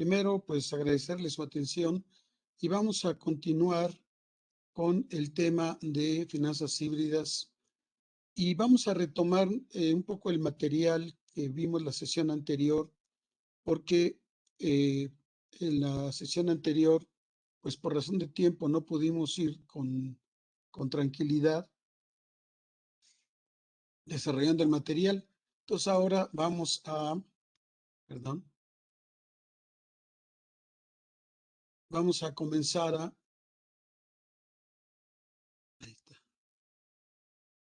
Primero, pues agradecerle su atención y vamos a continuar con el tema de finanzas híbridas y vamos a retomar un poco el material que vimos la sesión anterior, porque en la sesión anterior, pues por razón de tiempo no pudimos ir con tranquilidad desarrollando el material. Entonces ahora vamos a, perdón, vamos a comenzar a, ahí está,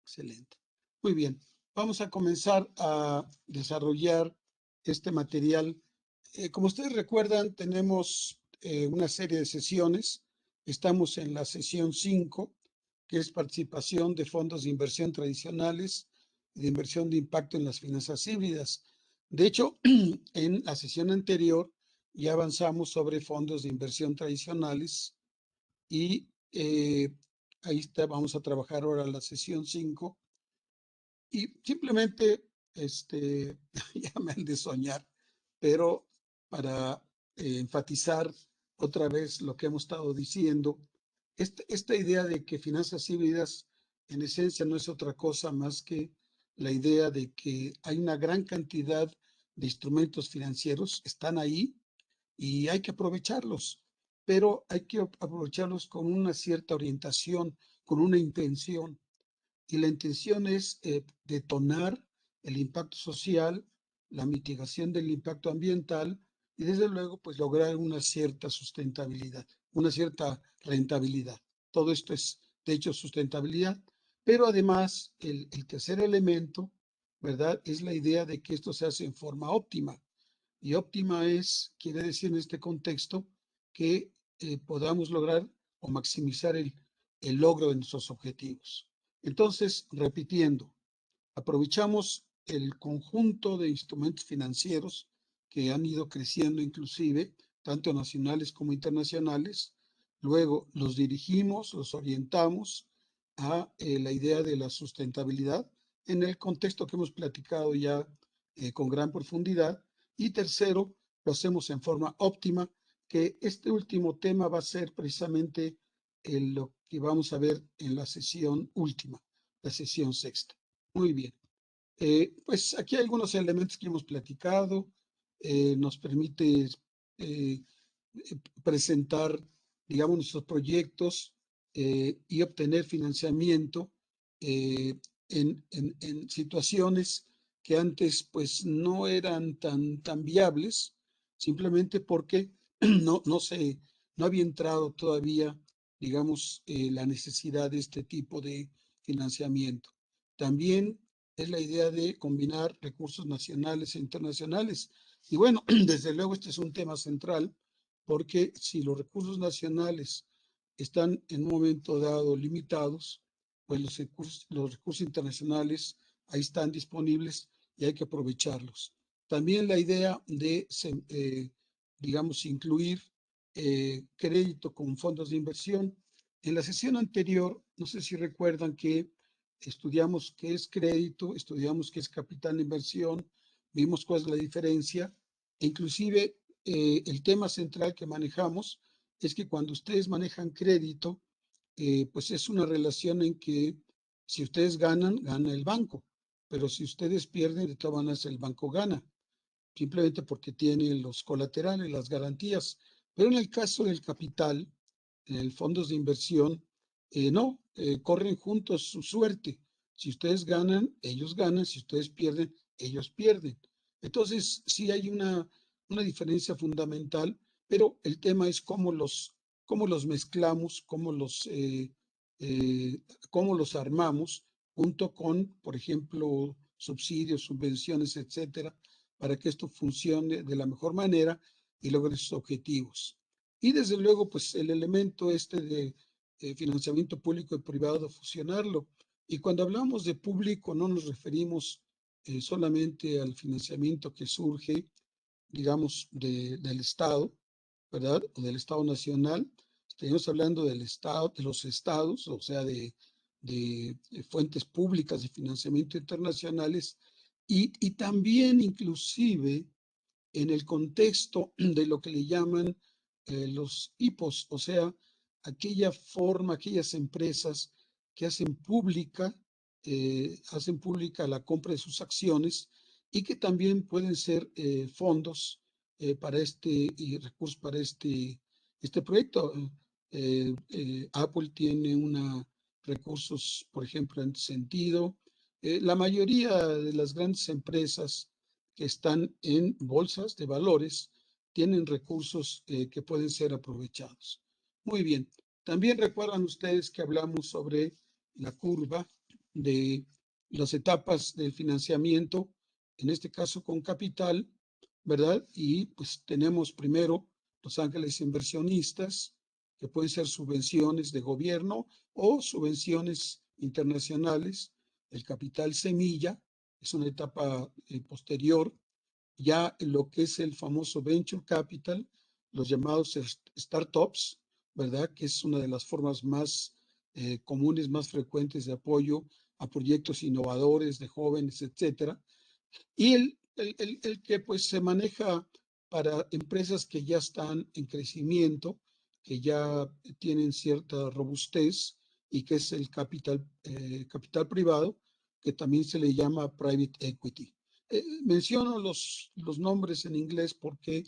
excelente. Muy bien, vamos a comenzar a desarrollar este material. Como ustedes recuerdan, tenemos una serie de sesiones. Estamos en la sesión 5, que es participación de fondos de inversión tradicionales y de inversión de impacto en las finanzas híbridas. De hecho, en la sesión anterior ya avanzamos sobre fondos de inversión tradicionales y ahí está, vamos a trabajar ahora la sesión 5 y simplemente, ya me han de soñar, pero para enfatizar otra vez lo que hemos estado diciendo, esta idea de que finanzas híbridas en esencia no es otra cosa más que la idea de que hay una gran cantidad de instrumentos financieros, están ahí y hay que aprovecharlos, pero hay que aprovecharlos con una cierta orientación, con una intención. Y la intención es detonar el impacto social, la mitigación del impacto ambiental y desde luego pues lograr una cierta sustentabilidad, una cierta rentabilidad. Todo esto es de hecho sustentabilidad, pero además el tercer elemento, ¿verdad? Es la idea de que esto se hace en forma óptima. Y óptima quiere decir en este contexto que podamos lograr o maximizar el logro de nuestros objetivos. Entonces, repitiendo, aprovechamos el conjunto de instrumentos financieros que han ido creciendo inclusive, tanto nacionales como internacionales, luego los dirigimos, los orientamos a la idea de la sustentabilidad en el contexto que hemos platicado ya con gran profundidad, y tercero, lo hacemos en forma óptima, que este último tema va a ser precisamente lo que vamos a ver en la sesión última, la sesión sexta. Muy bien. Pues aquí hay algunos elementos que hemos platicado. Nos permite presentar, digamos, nuestros proyectos y obtener financiamiento en situaciones que antes pues no eran tan viables, simplemente porque no había entrado todavía, digamos, la necesidad de este tipo de financiamiento. También es la idea de combinar recursos nacionales e internacionales. Y bueno, desde luego este es un tema central, porque si los recursos nacionales están en un momento dado limitados, pues los recursos internacionales ahí están disponibles y hay que aprovecharlos. También la idea de, digamos, incluir crédito con fondos de inversión. En la sesión anterior, no sé si recuerdan que estudiamos qué es crédito, estudiamos qué es capital de inversión, vimos cuál es la diferencia, e inclusive el tema central que manejamos es que cuando ustedes manejan crédito, pues es una relación en que si ustedes ganan, gana el banco, pero si ustedes pierden, de todas maneras el banco gana, simplemente porque tiene los colaterales, las garantías. Pero en el caso del capital, en el fondos de inversión, no, corren juntos su suerte. Si ustedes ganan, ellos ganan, si ustedes pierden, ellos pierden. Entonces, sí hay una diferencia fundamental, pero el tema es cómo los mezclamos, cómo los armamos junto con, por ejemplo, subsidios, subvenciones, etcétera, para que esto funcione de la mejor manera y logre sus objetivos. Y desde luego, pues el elemento de financiamiento público y privado, fusionarlo. Y cuando hablamos de público, no nos referimos solamente al financiamiento que surge, digamos, del Estado, ¿verdad? O del Estado Nacional. Estamos hablando del Estado, de los estados, o sea, de fuentes públicas de financiamiento internacionales y también inclusive en el contexto de lo que le llaman los IPOs, o sea, aquella forma, aquellas empresas que hacen pública la compra de sus acciones y que también pueden ser fondos para y recursos para este proyecto. Apple tiene recursos, por ejemplo, en este sentido. La mayoría de las grandes empresas que están en bolsas de valores tienen recursos que pueden ser aprovechados. Muy bien. También recuerdan ustedes que hablamos sobre la curva de las etapas del financiamiento, en este caso con capital, ¿verdad? Y pues tenemos primero los ángeles inversionistas, que pueden ser subvenciones de gobierno o subvenciones internacionales. El capital semilla es una etapa posterior. Ya lo que es el famoso venture capital, los llamados startups, ¿verdad? Que es una de las formas más comunes, más frecuentes de apoyo a proyectos innovadores de jóvenes, etcétera. Y el que pues se maneja para empresas que ya están en crecimiento, que ya tienen cierta robustez y que es el capital privado, que también se le llama private equity. Menciono los nombres en inglés porque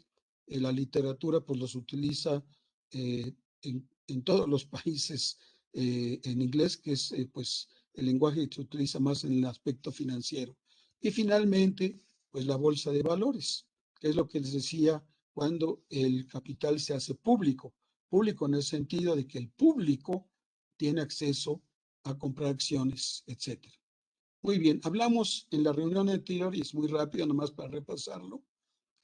la literatura pues los utiliza en todos los países en inglés, que es pues el lenguaje que se utiliza más en el aspecto financiero. Y finalmente, pues la bolsa de valores, que es lo que les decía cuando el capital se hace público. Público en el sentido de que el público tiene acceso a comprar acciones, etcétera. Muy bien, hablamos en la reunión anterior, y es muy rápido nomás para repasarlo,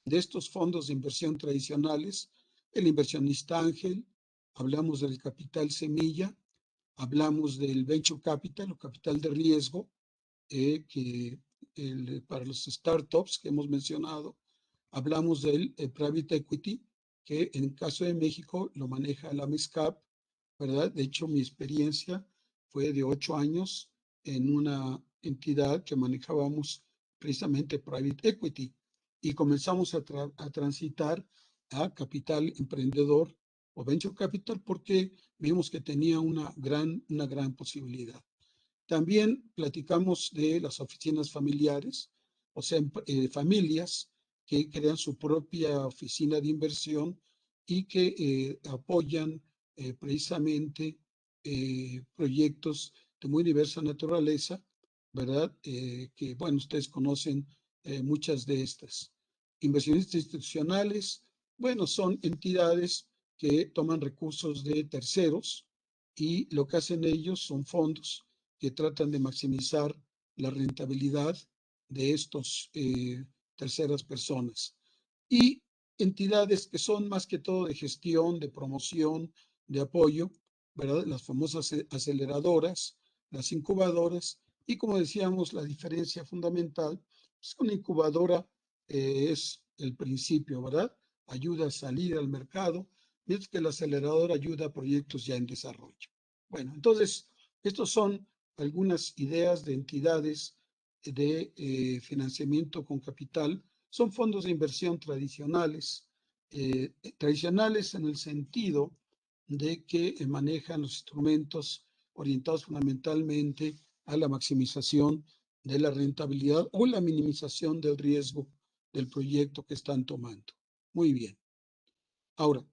de estos fondos de inversión tradicionales, el inversionista ángel, hablamos del capital semilla, hablamos del venture capital o capital de riesgo, que para los startups que hemos mencionado, hablamos del private equity, que en el caso de México lo maneja la MESCAP, ¿verdad? De hecho, mi experiencia fue de 8 años en una entidad que manejábamos precisamente private equity y comenzamos a transitar a capital emprendedor o venture capital porque vimos que tenía una gran posibilidad. También platicamos de las oficinas familiares, o sea, familias que crean su propia oficina de inversión y que apoyan precisamente proyectos de muy diversa naturaleza, ¿verdad? Que, bueno, ustedes conocen muchas de estas. Inversionistas institucionales, bueno, son entidades que toman recursos de terceros y lo que hacen ellos son fondos que tratan de maximizar la rentabilidad de estos terceras personas. Y entidades que son más que todo de gestión, de promoción, de apoyo, ¿verdad? Las famosas aceleradoras, las incubadoras, y como decíamos, la diferencia fundamental es que una incubadora es el principio, ¿verdad? Ayuda a salir al mercado, mientras que la aceleradora ayuda a proyectos ya en desarrollo. Bueno, entonces, estos son algunas ideas de entidades de financiamiento con capital. Son fondos de inversión tradicionales, tradicionales en el sentido de que manejan los instrumentos orientados fundamentalmente a la maximización de la rentabilidad o la minimización del riesgo del proyecto que están tomando. Muy bien. Ahora,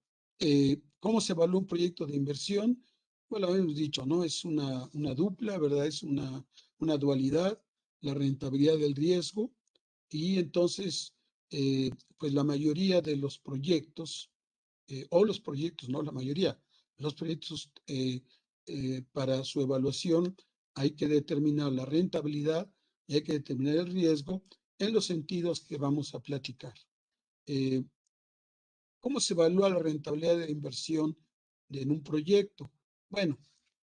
¿cómo se evalúa un proyecto de inversión? Bueno, lo hemos dicho, ¿no? Es una dupla, ¿verdad? Es una dualidad, la rentabilidad del riesgo, y entonces, pues la mayoría de los proyectos, o los proyectos, no la mayoría, los proyectos para su evaluación hay que determinar la rentabilidad y hay que determinar el riesgo en los sentidos que vamos a platicar. ¿Cómo se evalúa la rentabilidad de la inversión en un proyecto? Bueno,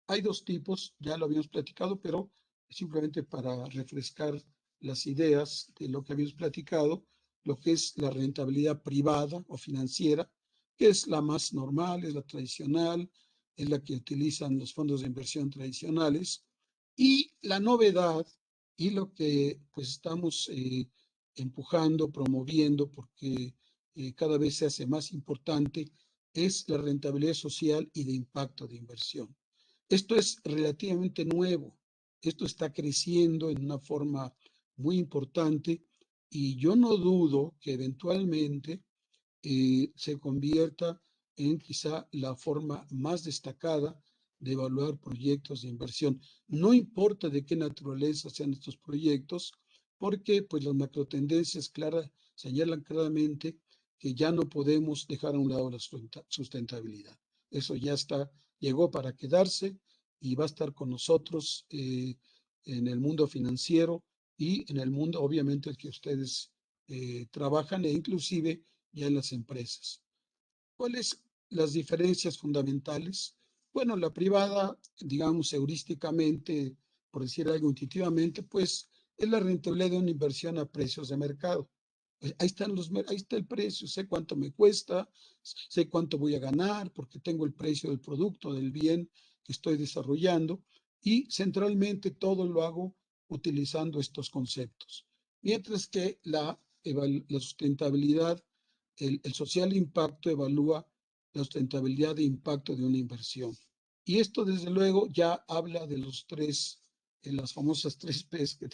hay dos tipos, ya lo habíamos platicado, pero simplemente para refrescar las ideas de lo que habíamos platicado, lo que es la rentabilidad privada o financiera, que es la más normal, es la tradicional, es la que utilizan los fondos de inversión tradicionales, y la novedad y lo que pues estamos empujando, promoviendo, porque cada vez se hace más importante, es la rentabilidad social y de impacto de inversión. Esto es relativamente nuevo, esto está creciendo en una forma muy importante y yo no dudo que eventualmente se convierta en quizá la forma más destacada de evaluar proyectos de inversión. No importa de qué naturaleza sean estos proyectos, porque pues las macrotendencias claras señalan claramente que ya no podemos dejar a un lado la sustentabilidad. Eso ya está, llegó para quedarse y va a estar con nosotros en el mundo financiero y en el mundo, obviamente, el que ustedes trabajan e inclusive ya en las empresas. ¿Cuáles las diferencias fundamentales? Bueno, la privada, digamos, heurísticamente, por decir algo intuitivamente, pues es la rentabilidad de una inversión a precios de mercado. Ahí está el precio, sé cuánto me cuesta, sé cuánto voy a ganar, porque tengo el precio del producto, del bien que estoy desarrollando, y centralmente todo lo hago utilizando estos conceptos. Mientras que la sustentabilidad, el social impacto evalúa la sustentabilidad de impacto de una inversión. Y esto, desde luego, ya habla de los tres, las famosas tres P's que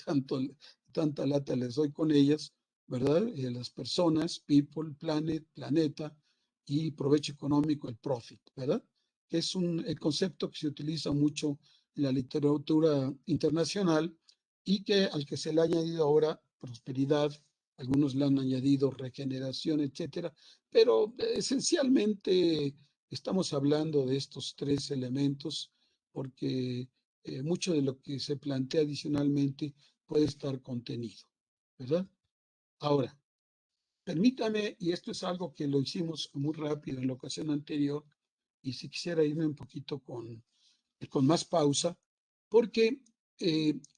tanta lata les doy con ellas, ¿verdad? Las personas, people, planet, planeta, y provecho económico, el profit, ¿verdad? Que es el concepto que se utiliza mucho en la literatura internacional y al que se le ha añadido ahora prosperidad, algunos le han añadido regeneración, etcétera, pero esencialmente estamos hablando de estos tres elementos porque mucho de lo que se plantea adicionalmente puede estar contenido, ¿verdad? Ahora, permítame, y esto es algo que lo hicimos muy rápido en la ocasión anterior, y si quisiera irme un poquito con más pausa, porque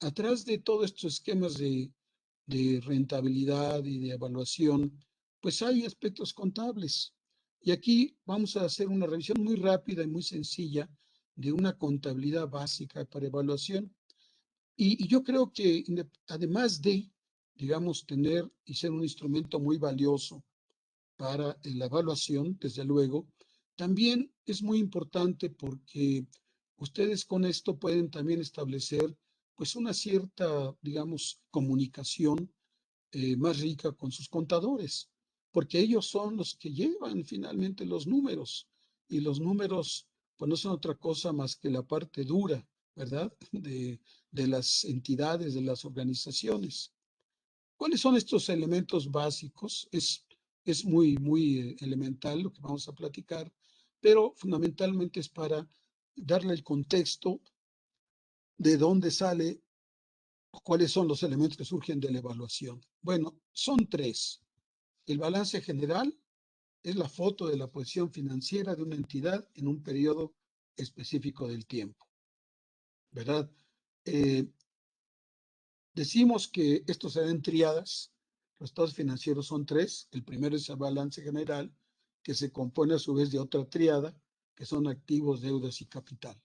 atrás de todos estos esquemas de rentabilidad y de evaluación, pues hay aspectos contables. Y aquí vamos a hacer una revisión muy rápida y muy sencilla de una contabilidad básica para evaluación. Y yo creo que además de, digamos, tener y ser un instrumento muy valioso para la evaluación, desde luego, también es muy importante porque ustedes con esto pueden también establecer pues una cierta, digamos, comunicación más rica con sus contadores, porque ellos son los que llevan finalmente los números y los números pues no son otra cosa más que la parte dura, ¿verdad? De las entidades, de las organizaciones. ¿Cuáles son estos elementos básicos? Es muy elemental lo que vamos a platicar, pero fundamentalmente es para darle el contexto de dónde sale o cuáles son los elementos que surgen de la evaluación. Bueno, son tres. El balance general es la foto de la posición financiera de una entidad en un periodo específico del tiempo, ¿verdad? Eh, Decimos que estos se ven triadas. Los estados financieros son tres. El primero es el balance general, que se compone a su vez de otra triada, que son activos, deudas y capital.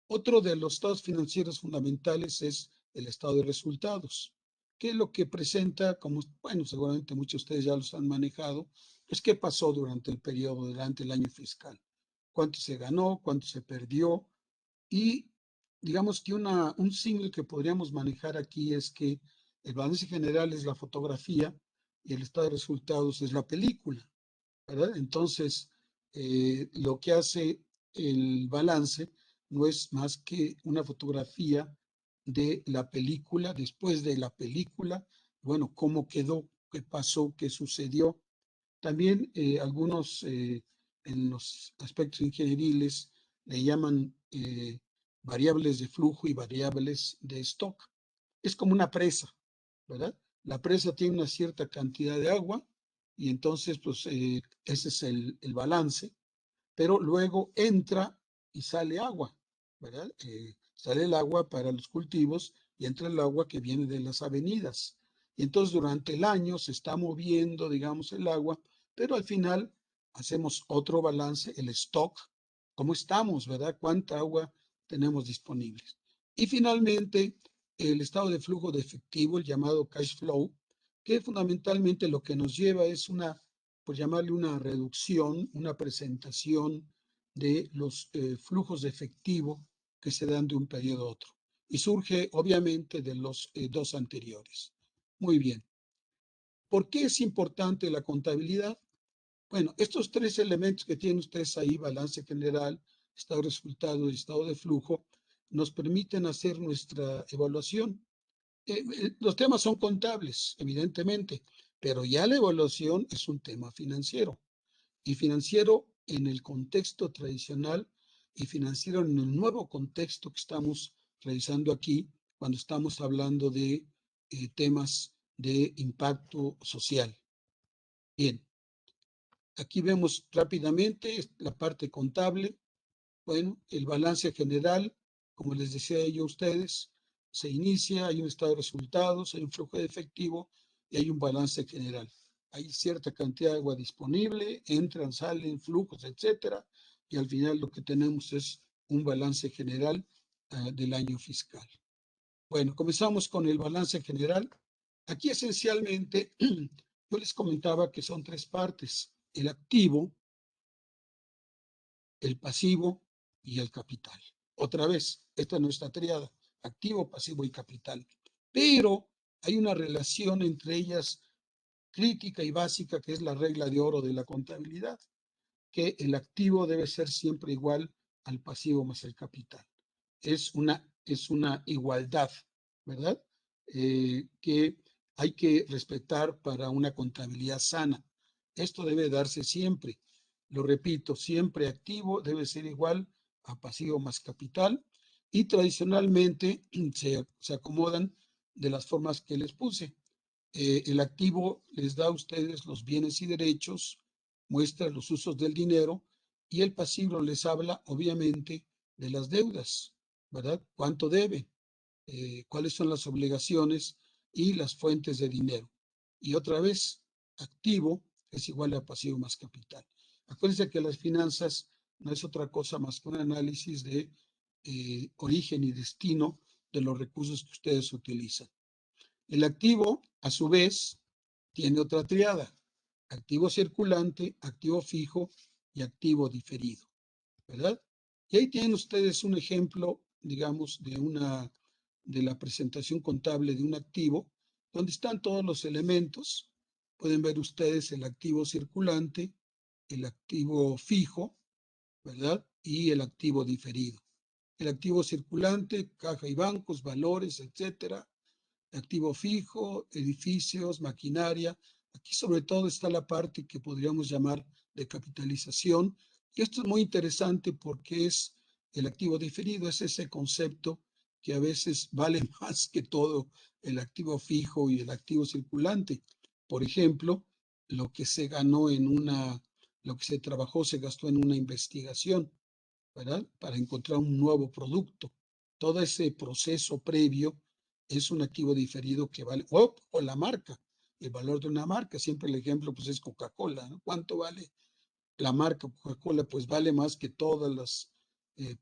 Otro de los estados financieros fundamentales es el estado de resultados, que es lo que presenta, como, bueno, seguramente muchos de ustedes ya los han manejado, pues qué pasó durante el periodo, durante el año fiscal. Cuánto se ganó, cuánto se perdió, y digamos que un símil que podríamos manejar aquí es que el balance general es la fotografía y el estado de resultados es la película, ¿verdad? Entonces, lo que hace el balance no es más que una fotografía de la película, después de la película, bueno, cómo quedó, qué pasó, qué sucedió. También algunos en los aspectos ingenieriles le llaman variables de flujo y variables de stock. Es como una presa, ¿verdad? La presa tiene una cierta cantidad de agua y entonces, pues, ese es el balance, pero luego entra y sale agua, ¿verdad? Sale el agua para los cultivos y entra el agua que viene de las avenidas. Y entonces durante el año se está moviendo, digamos, el agua, pero al final hacemos otro balance, el stock, cómo estamos, ¿verdad? Cuánta agua tenemos disponible. Y finalmente, el estado de flujo de efectivo, el llamado cash flow, que fundamentalmente lo que nos lleva es una, por llamarle una reducción, una presentación de los flujos de efectivo que se dan de un periodo a otro. Y surge obviamente de los dos anteriores. Muy bien. ¿Por qué es importante la contabilidad? Bueno, estos tres elementos que tienen ustedes ahí, balance general, estado de resultado y estado de flujo, nos permiten hacer nuestra evaluación. Los temas son contables, evidentemente, pero ya la evaluación es un tema financiero. Y financiero en el contexto tradicional y financiero en el nuevo contexto que estamos realizando aquí, cuando estamos hablando de temas de impacto social. Bien, aquí vemos rápidamente la parte contable. Bueno, el balance general, como les decía yo a ustedes, se inicia, hay un estado de resultados, hay un flujo de efectivo y hay un balance general. Hay cierta cantidad de agua disponible, entran, salen, flujos, etcétera, y al final lo que tenemos es un balance general del año fiscal. Bueno, comenzamos con el balance general. Aquí esencialmente yo les comentaba que son tres partes: el activo, el pasivo y el capital. Otra vez, esta es nuestra triada: activo, pasivo y capital. Pero hay una relación entre ellas crítica y básica, que es la regla de oro de la contabilidad, que el activo debe ser siempre igual al pasivo más el capital. Es una igualdad, ¿verdad? Que hay que respetar para una contabilidad sana. Esto debe darse siempre. Lo repito, siempre activo debe ser igual a pasivo más capital, y tradicionalmente se acomodan de las formas que les puse. El activo les da a ustedes los bienes y derechos, muestra los usos del dinero, y el pasivo les habla obviamente de las deudas, ¿verdad? ¿Cuánto debe? ¿Cuáles son las obligaciones y las fuentes de dinero? Y otra vez, activo es igual a pasivo más capital. Acuérdense que las finanzas no es otra cosa más que un análisis de origen y destino de los recursos que ustedes utilizan. El activo, a su vez, tiene otra triada: activo circulante, activo fijo y activo diferido, ¿verdad? Y ahí tienen ustedes un ejemplo, digamos, de la presentación contable de un activo, donde están todos los elementos. Pueden ver ustedes el activo circulante, el activo fijo, ¿verdad? Y el activo diferido. El activo circulante, caja y bancos, valores, etcétera. Activo fijo, edificios, maquinaria. Aquí sobre todo está la parte que podríamos llamar de capitalización. Y esto es muy interesante porque es el activo diferido, es ese concepto que a veces vale más que todo el activo fijo y el activo circulante. Por ejemplo, lo que se ganó lo que se trabajó, se gastó en una investigación, ¿verdad? Para encontrar un nuevo producto. Todo ese proceso previo es un activo diferido que vale, o la marca, el valor de una marca. Siempre el ejemplo pues es Coca-Cola, ¿no? ¿Cuánto vale la marca Coca-Cola? Pues vale más que todas las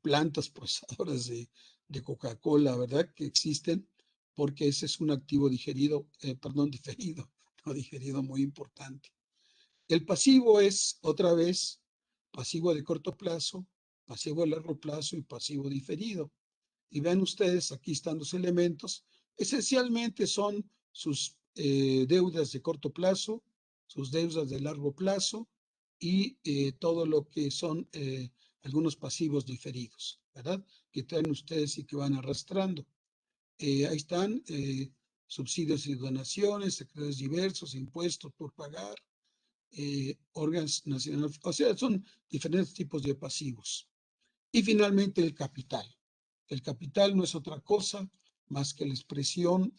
plantas procesadoras de Coca-Cola, ¿verdad? Que existen, porque ese es un activo diferido, no digerido, muy importante. El pasivo es, otra vez, pasivo de corto plazo, pasivo de largo plazo y pasivo diferido. Y vean ustedes, aquí están los elementos. Esencialmente son sus deudas de corto plazo, sus deudas de largo plazo y todo lo que son algunos pasivos diferidos, ¿verdad? Que traen ustedes y que van arrastrando. Ahí están subsidios y donaciones, sectores diversos, impuestos por pagar, órganos nacionales, o sea, son diferentes tipos de pasivos. Y finalmente el capital. El capital no es otra cosa más que la expresión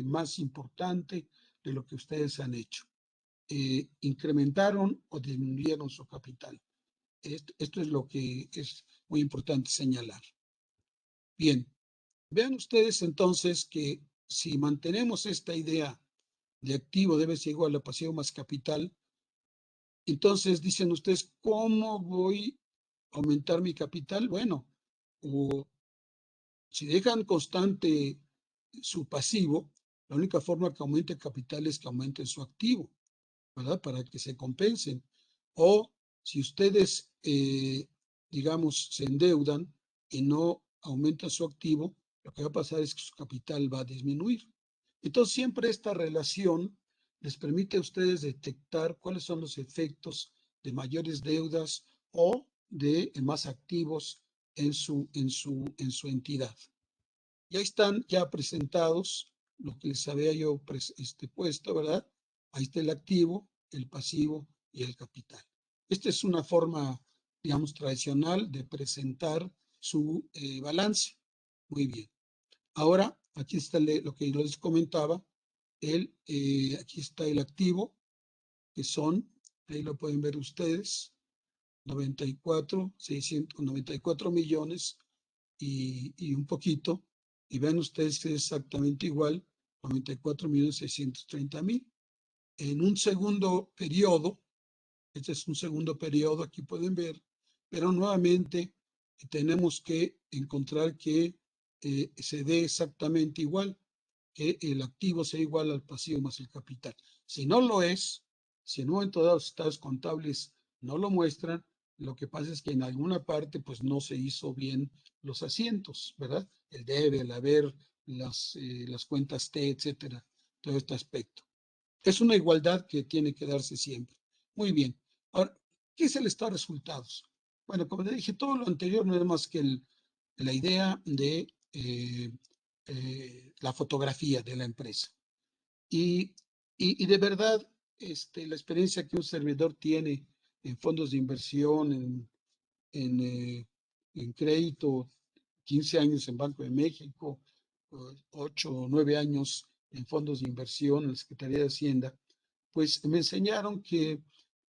más importante de lo que ustedes han hecho. Incrementaron o disminuyeron su capital. Esto es lo que es muy importante señalar. Bien, vean ustedes entonces que si mantenemos esta idea de activo debe ser igual a pasivo más capital, entonces dicen ustedes, ¿cómo voy a aumentar mi capital? Bueno, o si dejan constante su pasivo, La única forma que aumente el capital es que aumente su activo, ¿verdad? Para que se compensen. O si ustedes, digamos, se endeudan y no aumentan su activo, lo que va a pasar es que su capital va a disminuir. Entonces, siempre esta relación les permite a ustedes detectar cuáles son los efectos de mayores deudas o de más activos en su entidad. Ya están ya presentados lo que les había yo puesto, ¿verdad? Ahí está el activo, el pasivo y el capital. Esta es una forma, digamos, tradicional de presentar su balance. Muy bien. Ahora, aquí está lo que les comentaba. Aquí está el activo, que son, ahí lo pueden ver ustedes, 94 millones y un poquito, y vean ustedes que es exactamente igual, 94.630.000. En un segundo periodo, este es un segundo periodo, aquí pueden ver, pero nuevamente tenemos que encontrar que se dé exactamente igual, que el activo sea igual al pasivo más el capital. Si no lo es, si en un momento dado los estados contables no lo muestran, lo que pasa es que en alguna parte pues no se hizo bien los asientos, ¿verdad? El debe, el haber, las cuentas T, etcétera, todo este aspecto. Es una igualdad que tiene que darse siempre. Muy bien. Ahora, ¿qué es el estado de resultados? Bueno, como le dije, todo lo anterior no es más que la idea de la fotografía de la empresa. Y de verdad, la experiencia que un servidor tiene en fondos de inversión, en crédito, 15 años en Banco de México, 8 o 9 años en fondos de inversión en la Secretaría de Hacienda, pues me enseñaron que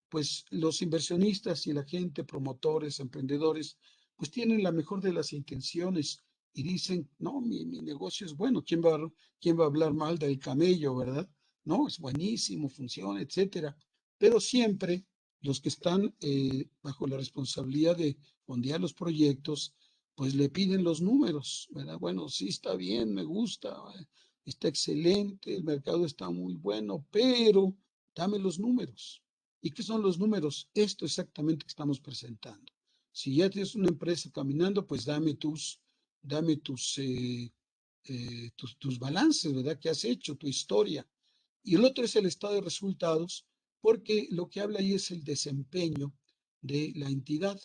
pues los inversionistas y la gente, promotores, emprendedores, pues tienen la mejor de las intenciones y dicen, no, mi negocio es bueno, quién va a hablar mal del camello, verdad? No, es buenísimo, funciona, etcétera. Pero siempre los que están bajo la responsabilidad de fondear los proyectos, pues le piden los números, ¿verdad? Bueno, sí está bien, me gusta, está excelente, el mercado está muy bueno, pero dame los números. ¿Y qué son los números? Esto exactamente que estamos presentando. Si ya tienes una empresa caminando, pues dame tus balances, ¿verdad? ¿Qué has hecho? Tu historia. Y el otro es el estado de resultados, porque lo que habla ahí es el desempeño de la entidad.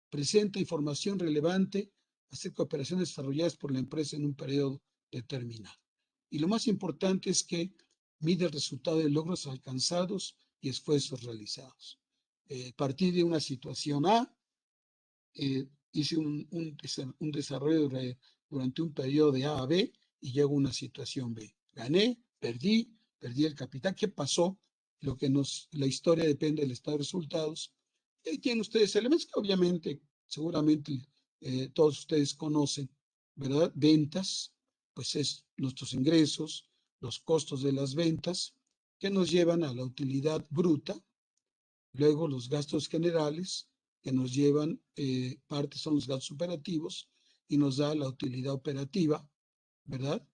Presenta información relevante acerca de operaciones desarrolladas por la empresa en un periodo determinado. Y lo más importante es que mide el resultado de logros alcanzados y esfuerzos realizados. A partir de una situación A, hice un desarrollo durante un periodo de A a B y llego a una situación B. Gané, perdí el capital. ¿Qué pasó? La historia depende del estado de resultados. Y ahí tienen ustedes elementos que obviamente, seguramente todos ustedes conocen, ¿verdad? Ventas, pues es nuestros ingresos, los costos de las ventas que nos llevan a la utilidad bruta, luego los gastos generales que nos llevan, parte son los gastos operativos y nos da la utilidad operativa, ¿verdad?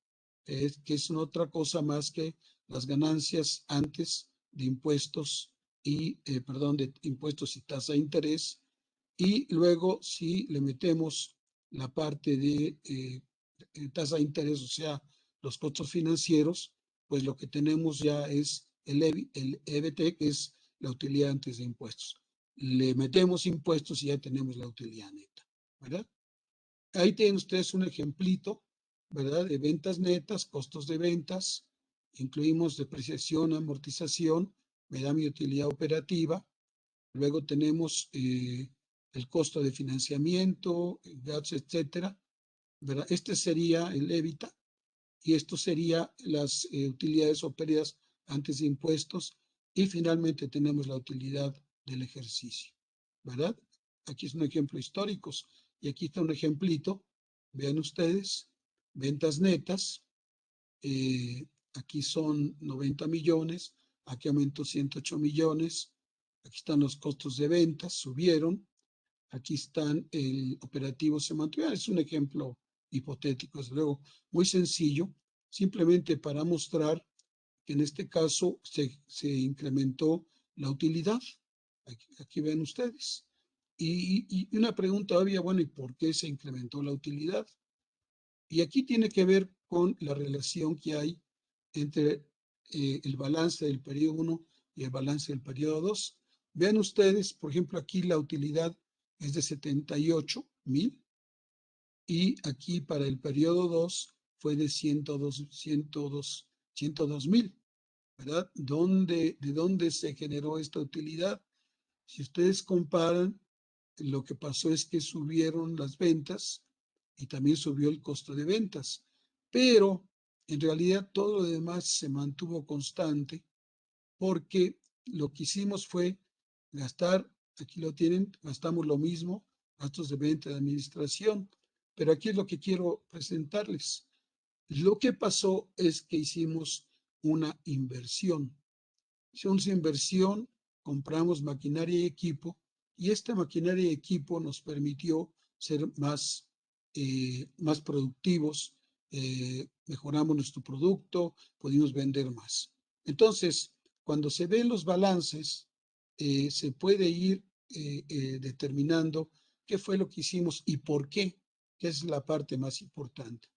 Que es otra cosa más que las ganancias antes de impuestos de impuestos y tasa de interés. Y luego si le metemos la parte de tasa de interés, o sea, los costos financieros, pues lo que tenemos ya es el EBT, que es la utilidad antes de impuestos. Le metemos impuestos y ya tenemos la utilidad neta, ¿verdad? Ahí tienen ustedes un ejemplito, ¿verdad? De ventas netas, costos de ventas, incluimos depreciación, amortización, me da mi utilidad operativa, luego tenemos el costo de financiamiento, gastos, etcétera, ¿verdad? Este sería el EBITDA y esto sería las utilidades o pérdidas antes de impuestos y finalmente tenemos la utilidad del ejercicio, ¿verdad? Aquí es un ejemplo histórico y aquí está un ejemplito, vean ustedes, ventas netas, aquí son 90 millones, aquí aumentó 108 millones, aquí están los costos de ventas, subieron, aquí están el operativo se mantuvo, es un ejemplo hipotético, desde luego, muy sencillo, simplemente para mostrar que en este caso se incrementó la utilidad. Aquí ven ustedes. Y una pregunta obvia, bueno, ¿y por qué se incrementó la utilidad? Y aquí tiene que ver con la relación que hay entre el balance del periodo 1 y el balance del periodo 2. Vean ustedes, por ejemplo, aquí la utilidad es de 78,000 y aquí para el periodo 2 fue de 102,000, ¿verdad? ¿De dónde se generó esta utilidad? Si ustedes comparan, lo que pasó es que subieron las ventas y también subió el costo de ventas, pero en realidad todo lo demás se mantuvo constante porque lo que hicimos fue gastar, aquí lo tienen, gastamos lo mismo, gastos de venta de administración, pero aquí es lo que quiero presentarles. Lo que pasó es que hicimos una inversión. Hicimos inversión, compramos maquinaria y equipo, y esta maquinaria y equipo nos permitió ser más productivos, mejoramos nuestro producto, pudimos vender más. Entonces, cuando se ven los balances, se puede ir determinando qué fue lo que hicimos y por qué, que es la parte más importante.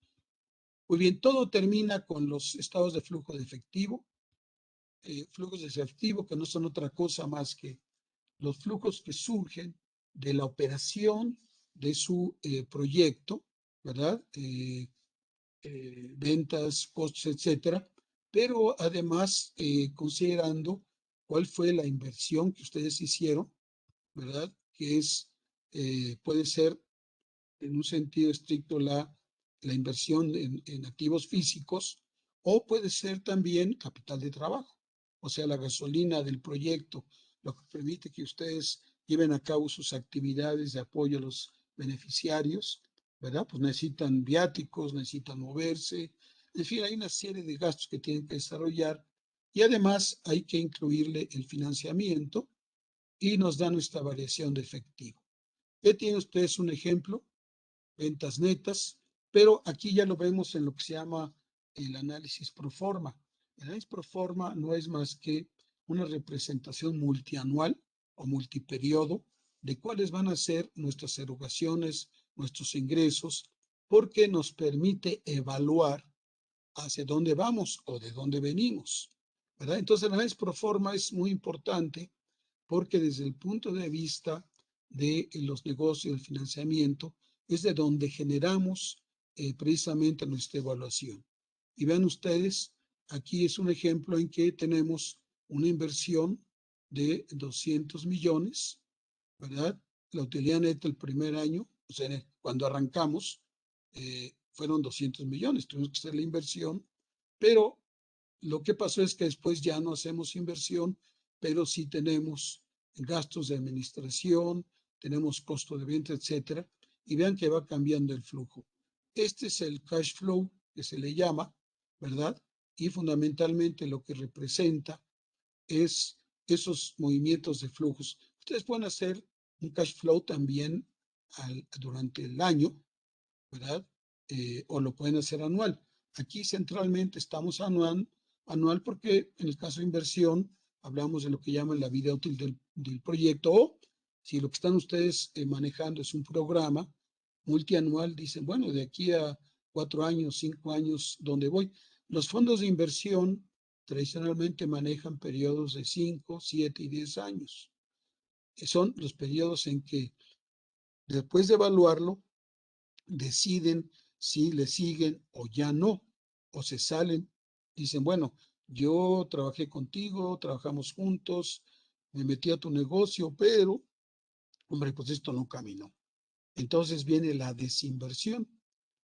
Muy bien, todo termina con los estados de flujo de efectivo. Flujos de efectivo que no son otra cosa más que los flujos que surgen de la operación de su proyecto, ¿verdad? Ventas, costos, etcétera, pero además considerando cuál fue la inversión que ustedes hicieron, ¿verdad? Que puede ser en un sentido estricto la inversión en activos físicos o puede ser también capital de trabajo, o sea, la gasolina del proyecto, lo que permite que ustedes lleven a cabo sus actividades de apoyo a los beneficiarios, ¿verdad? Pues necesitan viáticos, necesitan moverse, en fin, hay una serie de gastos que tienen que desarrollar y además hay que incluirle el financiamiento y nos da nuestra variación de efectivo. ¿Qué tienen ustedes un ejemplo? Ventas netas, pero aquí ya lo vemos en lo que se llama el análisis pro forma. El análisis pro forma no es más que una representación multianual o multiperiodo de cuáles van a ser nuestras erogaciones, nuestros ingresos, porque nos permite evaluar hacia dónde vamos o de dónde venimos, ¿verdad? Entonces el análisis pro forma es muy importante porque desde el punto de vista de los negocios, el financiamiento, es de donde generamos precisamente nuestra evaluación. Y vean ustedes, aquí es un ejemplo en que tenemos una inversión de 200 millones, ¿verdad? La utilidad neta el primer año, o sea, cuando arrancamos, fueron 200 millones, tuvimos que hacer la inversión, pero lo que pasó es que después ya no hacemos inversión, pero sí tenemos gastos de administración, tenemos costo de venta, etcétera, y vean que va cambiando el flujo. Este es el cash flow que se le llama, ¿verdad? Y fundamentalmente lo que representa es esos movimientos de flujos. Ustedes pueden hacer un cash flow también durante el año, ¿verdad? O lo pueden hacer anual. Aquí centralmente estamos anual porque en el caso de inversión hablamos de lo que llaman la vida útil del proyecto o si lo que están ustedes manejando es un programa multianual, dicen, bueno, de aquí a 4 años, 5 años, ¿dónde voy? Los fondos de inversión tradicionalmente manejan periodos de 5, 7 y 10 años. Son los periodos en que después de evaluarlo, deciden si le siguen o ya no, o se salen, dicen, bueno, yo trabajé contigo, trabajamos juntos, me metí a tu negocio, pero, hombre, pues esto no caminó. Entonces viene la desinversión.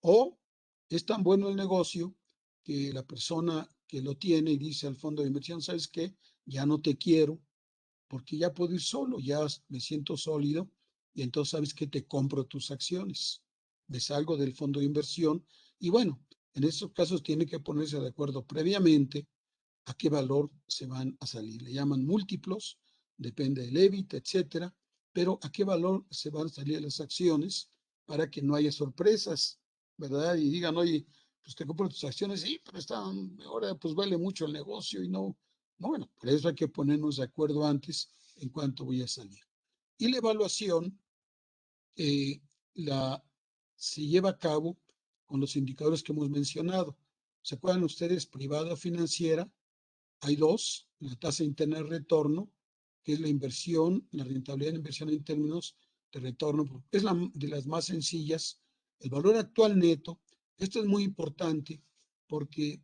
O es tan bueno el negocio que la persona que lo tiene y dice al fondo de inversión, ¿sabes qué? Ya no te quiero porque ya puedo ir solo, ya me siento sólido y entonces sabes que te compro tus acciones, me salgo del fondo de inversión y bueno, en estos casos tiene que ponerse de acuerdo previamente a qué valor se van a salir. Le llaman múltiplos, depende del EBITDA, etcétera, pero a qué valor se van a salir las acciones para que no haya sorpresas, ¿verdad? Y digan, oye, pues te compro tus acciones, sí, pero ahora pues vale mucho el negocio y no, bueno, por eso hay que ponernos de acuerdo antes en cuánto voy a salir. Y la evaluación eh, la, se lleva a cabo con los indicadores que hemos mencionado. ¿Se acuerdan ustedes? Privada o financiera, hay dos, la tasa interna de retorno, que es la inversión, la rentabilidad de inversión en términos de retorno, es de las más sencillas. El valor actual neto, esto es muy importante porque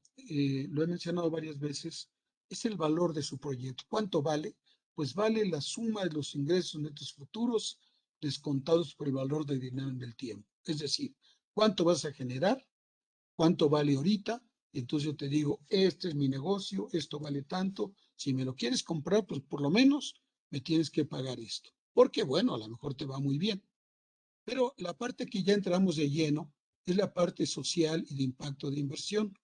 lo he mencionado varias veces, es el valor de su proyecto. ¿Cuánto vale? Pues vale la suma de los ingresos netos futuros descontados por el valor de dinero en el tiempo. Es decir, ¿cuánto vas a generar? ¿Cuánto vale ahorita? Entonces yo te digo, este es mi negocio, esto vale tanto. Si me lo quieres comprar, pues por lo menos me tienes que pagar esto. Porque bueno, a lo mejor te va muy bien. Pero la parte que ya entramos de lleno es la parte social y de impacto de inversión,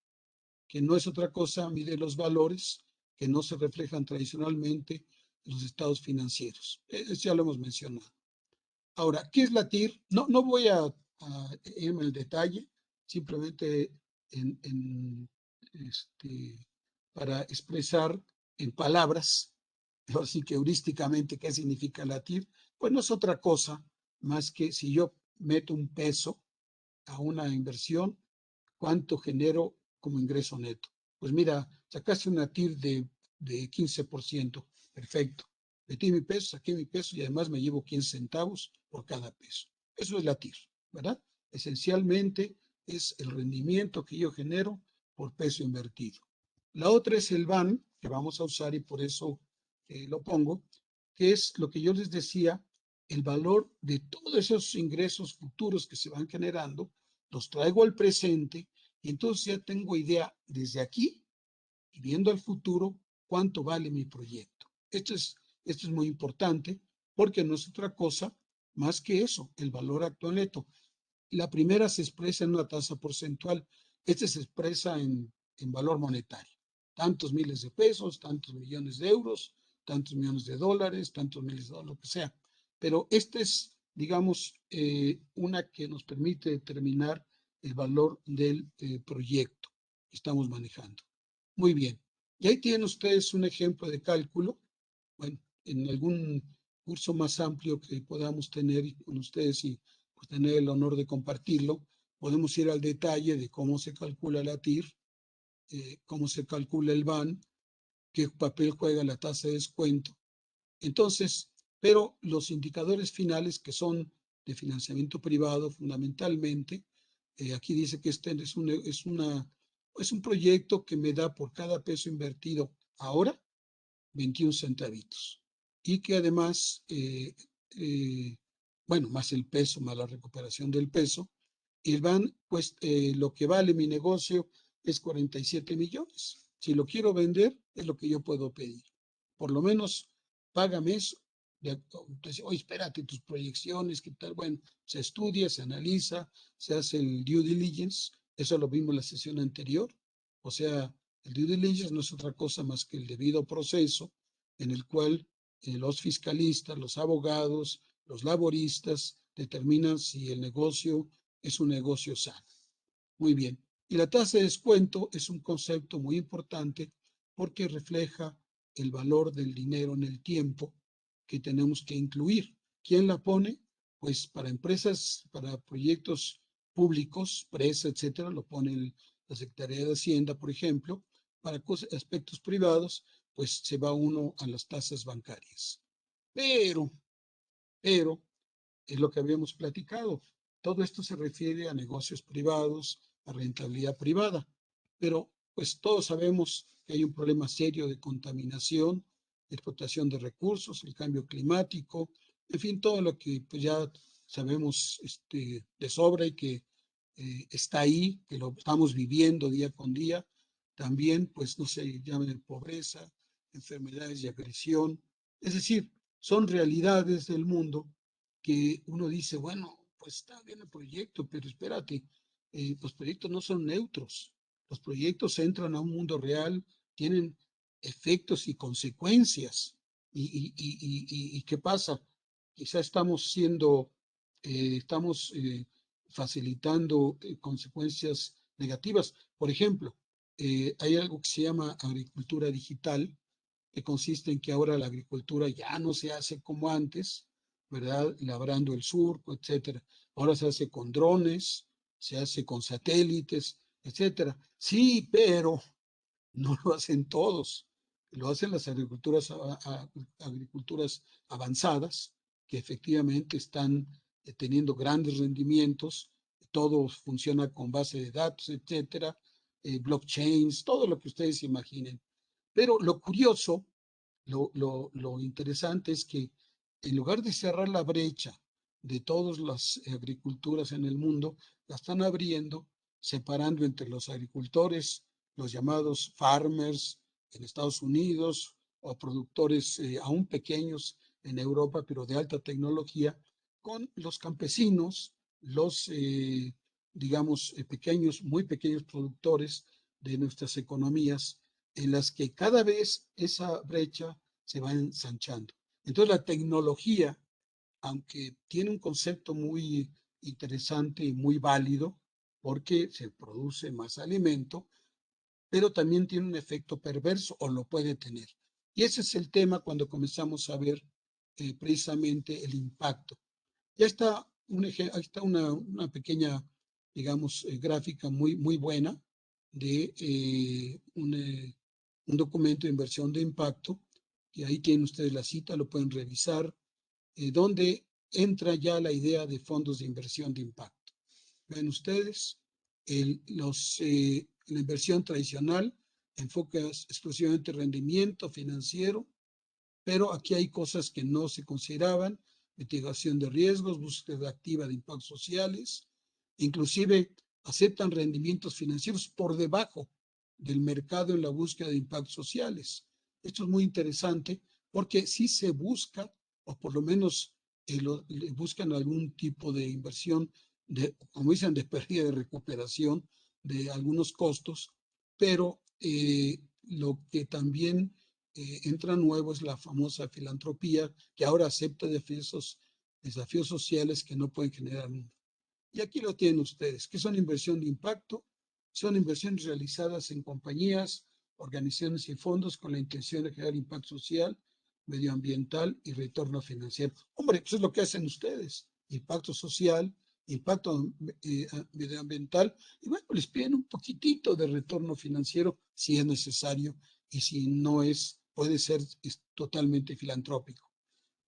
que no es otra cosa, mide los valores que no se reflejan tradicionalmente en los estados financieros. Eso ya lo hemos mencionado. Ahora, ¿qué es la TIR? No voy a irme al detalle, simplemente en, este, para expresar en palabras, así que heurísticamente, ¿qué significa la TIR? Pues no es otra cosa más que si yo meto un peso a una inversión, ¿cuánto genero como ingreso neto? Pues mira, sacaste una TIR de 15%, perfecto. Metí mi peso, saqué mi peso y además me llevo 15 centavos por cada peso. Eso es la TIR, ¿verdad? Esencialmente es el rendimiento que yo genero por peso invertido. La otra es el BAN, que vamos a usar y por eso lo pongo, que es lo que yo les decía, el valor de todos esos ingresos futuros que se van generando, los traigo al presente y entonces ya tengo idea desde aquí y viendo al futuro cuánto vale mi proyecto. Esto es muy importante porque no es otra cosa más que eso, el valor actual neto. La primera se expresa en una tasa porcentual, este se expresa en valor monetario. Tantos miles de pesos, tantos millones de euros, tantos millones de dólares, tantos miles de dólares, lo que sea. Pero esta es, digamos, una que nos permite determinar el valor del proyecto que estamos manejando. Muy bien. Y ahí tienen ustedes un ejemplo de cálculo. Bueno, en algún curso más amplio que podamos tener con ustedes y pues, tener el honor de compartirlo, podemos ir al detalle de cómo se calcula la TIR, cómo se calcula el BAN, qué papel juega la tasa de descuento. Entonces, pero los indicadores finales que son de financiamiento privado fundamentalmente, aquí dice que este es un proyecto que me da por cada peso invertido ahora 21 centavitos y que además, bueno, más el peso, más la recuperación del peso, el BAN, pues lo que vale mi negocio es 47 millones. Si lo quiero vender, es lo que yo puedo pedir. Por lo menos, págame eso. Entonces, oye, espérate, tus proyecciones, ¿qué tal? Bueno, se estudia, se analiza, se hace el due diligence. Eso lo vimos en la sesión anterior. O sea, el due diligence no es otra cosa más que el debido proceso en el cual los fiscalistas, los abogados, los laboristas determinan si el negocio es un negocio sano. Muy bien. Y la tasa de descuento es un concepto muy importante porque refleja el valor del dinero en el tiempo que tenemos que incluir. ¿Quién la pone? Pues para empresas, para proyectos públicos, presa, etcétera, lo pone la Secretaría de Hacienda, por ejemplo. Para aspectos privados, pues se va uno a las tasas bancarias. Pero es lo que habíamos platicado. Todo esto se refiere a negocios privados, a rentabilidad privada, pero pues todos sabemos que hay un problema serio de contaminación, de explotación de recursos, el cambio climático, en fin, todo lo que pues, ya sabemos de sobra y que está ahí, que lo estamos viviendo día con día. También, pues, no sé, llamen pobreza, enfermedades y agresión. Es decir, son realidades del mundo que uno dice, bueno, pues está bien el proyecto, pero espérate, los proyectos no son neutros. Los proyectos entran a un mundo real, tienen efectos y consecuencias. ¿Y qué pasa? Quizá estamos facilitando consecuencias negativas. Por ejemplo, hay algo que se llama agricultura digital, que consiste en que ahora la agricultura ya no se hace como antes, ¿verdad? Labrando el surco, etcétera. Ahora se hace con drones, se hace con satélites, etcétera. Sí, pero no lo hacen todos. Lo hacen las agriculturas avanzadas, que efectivamente están teniendo grandes rendimientos. Todo funciona con base de datos, etcétera, blockchains, todo lo que ustedes imaginen. Pero lo curioso, lo interesante es que en lugar de cerrar la brecha de todas las agriculturas en el mundo, la están abriendo, separando entre los agricultores, los llamados farmers en Estados Unidos, o productores aún pequeños en Europa, pero de alta tecnología, con los campesinos, los, digamos, pequeños, muy pequeños productores de nuestras economías, en las que cada vez esa brecha se va ensanchando. Entonces la tecnología, aunque tiene un concepto muy interesante y muy válido, porque se produce más alimento, pero también tiene un efecto perverso o lo puede tener. Y ese es el tema cuando comenzamos a ver precisamente el impacto. Ya está, ahí está una pequeña, digamos, gráfica muy buena de un documento de inversión de impacto, que ahí tienen ustedes la cita, lo pueden revisar, donde entra ya la idea de fondos de inversión de impacto. Ven ustedes, la inversión tradicional enfoca exclusivamente rendimiento financiero, pero aquí hay cosas que no se consideraban: mitigación de riesgos, búsqueda activa de impactos sociales, inclusive aceptan rendimientos financieros por debajo del mercado en la búsqueda de impactos sociales. Esto es muy interesante porque sí se busca, o por lo menos buscan algún tipo de inversión, como dicen, de pérdida de recuperación de algunos costos, pero lo que también entra nuevo es la famosa filantropía, que ahora acepta desafíos sociales que no pueden generar mundo. Y aquí lo tienen ustedes, que son inversión de impacto, son inversiones realizadas en compañías, organizaciones y fondos con la intención de generar impacto social, medioambiental y retorno financiero. Hombre, pues es lo que hacen ustedes: impacto social, impacto medioambiental, y bueno, les piden un poquitito de retorno financiero si es necesario, y si no es, puede ser totalmente filantrópico.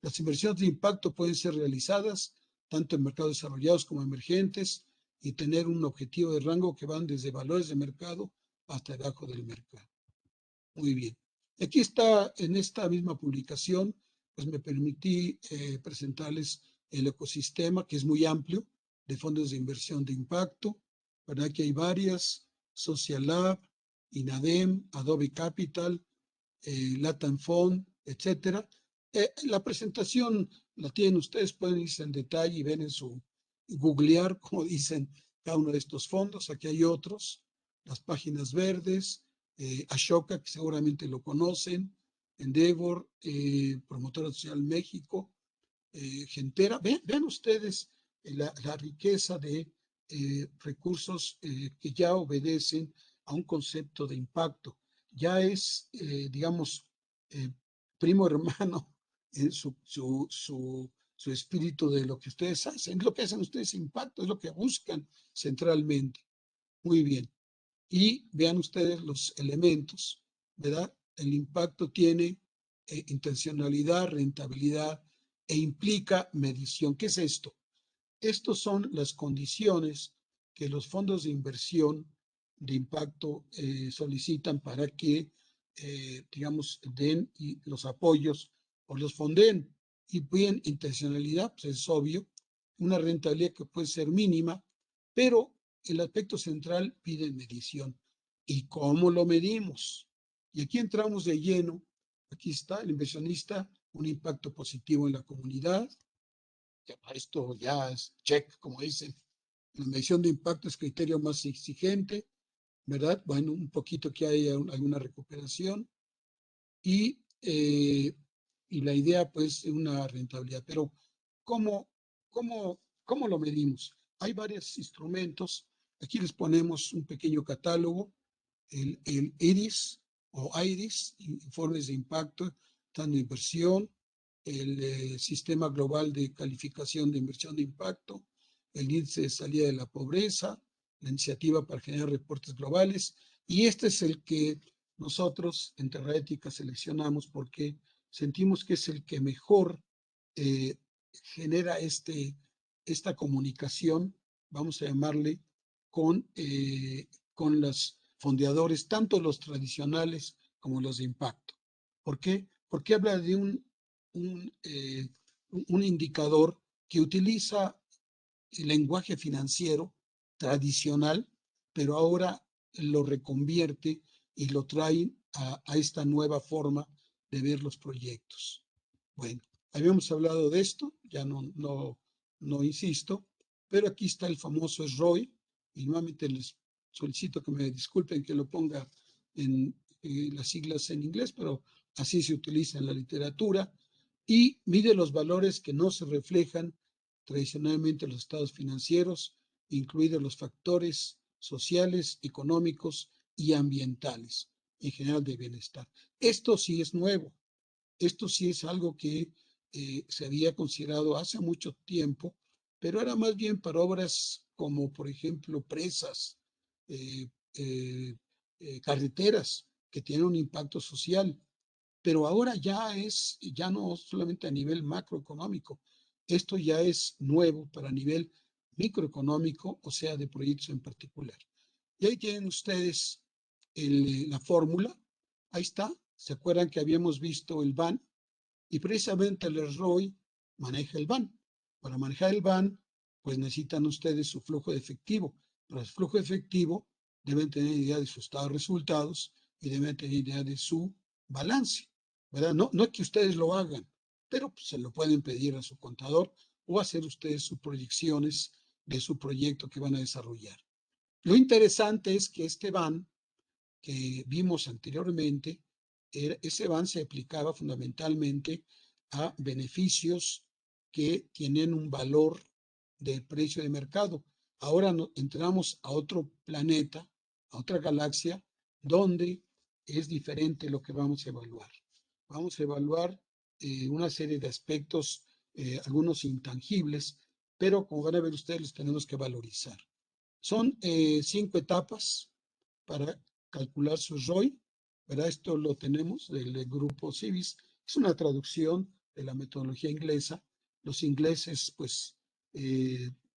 Las inversiones de impacto pueden ser realizadas tanto en mercados desarrollados como emergentes, y tener un objetivo de rango que van desde valores de mercado hasta debajo del mercado. Muy bien. Aquí está, en esta misma publicación, pues me permití presentarles el ecosistema, que es muy amplio, de fondos de inversión de impacto. ¿Verdad que hay varias? Social Lab, INADEM, Adobe Capital, Latam Fund, etcétera. La presentación la tienen ustedes, pueden irse en detalle y ver en su googlear, como dicen, cada uno de estos fondos. Aquí hay otros, las páginas verdes, Ashoka, que seguramente lo conocen, Endeavor, Promotora Social México, Gentera. Vean ustedes la riqueza de recursos que ya obedecen a un concepto de impacto. Ya es, digamos, eh, primo hermano en su espíritu de lo que ustedes hacen. Es lo que hacen ustedes: impacto, es lo que buscan centralmente. Muy bien. Y vean ustedes los elementos, ¿verdad? El impacto tiene intencionalidad, rentabilidad, e implica medición. ¿Qué es esto? Estos son las condiciones que los fondos de inversión de impacto solicitan para que, digamos, den los apoyos o los fonden. Y bien, intencionalidad, pues es obvio, una rentabilidad que puede ser mínima, pero el aspecto central pide medición. ¿Y cómo lo medimos? Y aquí entramos de lleno. Aquí está el inversionista: un impacto positivo en la comunidad. Esto ya es check, como dicen. La medición de impacto es criterio más exigente, ¿verdad? Bueno, un poquito que haya alguna recuperación, y, y la idea, pues, es una rentabilidad. Pero, ¿cómo, cómo lo medimos? Hay varios instrumentos. Aquí les ponemos un pequeño catálogo, el IRIS o IRIS, informes de impacto, tanto de inversión, el Sistema Global de Calificación de Inversión de Impacto, el índice de salida de la pobreza, la iniciativa para generar reportes globales, y este es el que nosotros en Terraética seleccionamos porque sentimos que es el que mejor genera esta comunicación, vamos a llamarle, con los fondeadores, tanto los tradicionales como los de impacto. ¿Por qué? Porque habla de un indicador que utiliza el lenguaje financiero tradicional, pero ahora lo reconvierte y lo trae a esta nueva forma de ver los proyectos. Bueno, habíamos hablado de esto, ya no insisto, pero aquí está el famoso SROI, y nuevamente les solicito que me disculpen que lo ponga en las siglas en inglés, pero así se utiliza en la literatura, y mide los valores que no se reflejan tradicionalmente en los estados financieros, incluidos los factores sociales, económicos y ambientales, en general de bienestar. Esto sí es nuevo. Esto sí es algo que se había considerado hace mucho tiempo, pero era más bien para obras como, por ejemplo, presas, eh, eh, carreteras, que tienen un impacto social. Pero ahora ya no solamente a nivel macroeconómico, esto ya es nuevo para nivel microeconómico, o sea, de proyectos en particular. Y ahí tienen ustedes la fórmula, ahí está. ¿Se acuerdan que habíamos visto el BAN? Y precisamente el ROI maneja el BAN. Para manejar el BAN, pues necesitan ustedes su flujo de efectivo. Para el flujo de efectivo deben tener idea de su estado de resultados y deben tener idea de su balance, ¿verdad? No es que ustedes lo hagan, pero pues, se lo pueden pedir a su contador o hacer ustedes sus proyecciones de su proyecto que van a desarrollar. Lo interesante es que este BAN que vimos anteriormente, ese BAN se aplicaba fundamentalmente a beneficios que tienen un valor de precio de mercado. Ahora entramos a otro planeta, a otra galaxia, donde es diferente lo que vamos a evaluar. Vamos a evaluar una serie de aspectos, algunos intangibles, pero como van a ver ustedes, los tenemos que valorizar. Son 5 etapas para calcular su ROI, ¿verdad? Esto lo tenemos del grupo Civis. Es una traducción de la metodología inglesa. Los ingleses, pues,